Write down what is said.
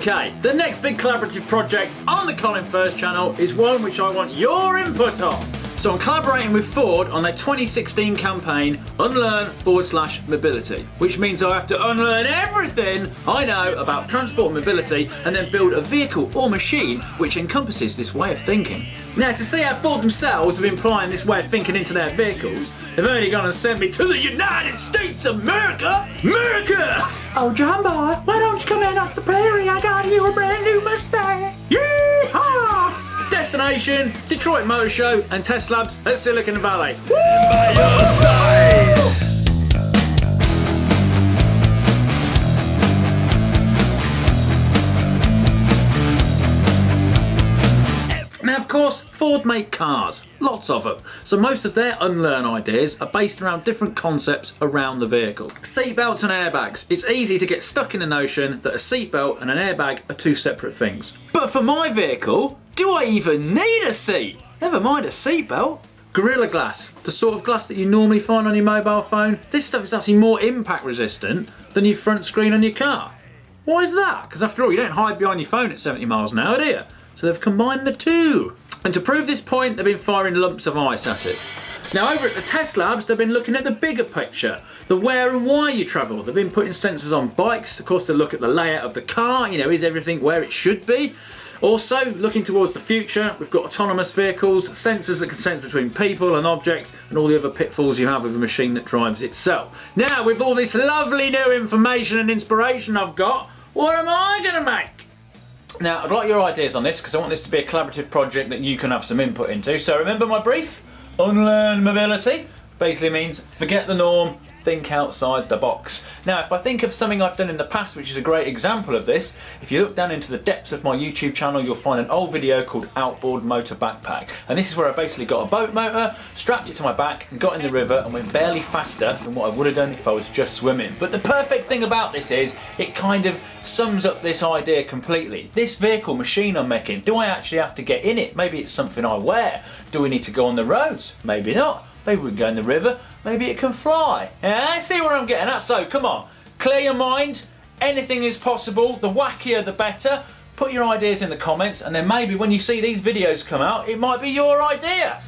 Okay, the next big collaborative project on the Colin First channel is one which I want your input on. So I'm collaborating with Ford on their 2016 campaign, unlearn/mobility, which means I have to unlearn everything I know about transport and mobility and then build a vehicle or machine which encompasses this way of thinking. Now, to see how Ford themselves have been applying this way of thinking into their vehicles, they've only gone and sent me to the United States of America! Oh, John Boy, why don't you come in off the prairie? I got you a brand new Mustang! Yeehaw! Destination, Detroit Motor Show and Test Labs at Silicon Valley. By your side. Now, of course, Ford make cars, lots of them. So most of their unlearn ideas are based around different concepts around the vehicle. Seatbelts and airbags. It's easy to get stuck in the notion that a seatbelt and an airbag are two separate things. But for my vehicle, do I even need a seat? Never mind a seatbelt. Gorilla Glass, the sort of glass that you normally find on your mobile phone. This stuff is actually more impact resistant than your front screen on your car. Why is that? Because after all, you don't hide behind your phone at 70 miles an hour, do you? So they've combined the two. And to prove this point, they've been firing lumps of ice at it. Now, over at the Test Labs, they've been looking at the bigger picture, the where and why you travel. They've been putting sensors on bikes, of course, to look at the layout of the car, is everything where it should be? Also, looking towards the future, we've got autonomous vehicles, sensors that can sense between people and objects, and all the other pitfalls you have with a machine that drives itself. Now, with all this lovely new information and inspiration I've got, what am I going to make? Now, I'd like your ideas on this because I want this to be a collaborative project that you can have some input into. So remember my brief? Unlearn mobility basically means forget the norm, think outside the box. Now, if I think of something I've done in the past, which is a great example of this, if you look down into the depths of my YouTube channel, you'll find an old video called Outboard Motor Backpack. And this is where I basically got a boat motor, strapped it to my back, and got in the river and went barely faster than what I would have done if I was just swimming. But the perfect thing about this is it kind of sums up this idea completely. This vehicle machine I'm making, do I actually have to get in it? Maybe it's something I wear. Do we need to go on the roads? Maybe not. Maybe we can go in the river, maybe it can fly. Yeah, see what I'm getting at? So come on, clear your mind, anything is possible, the wackier the better. Put your ideas in the comments and then maybe when you see these videos come out, it might be your idea.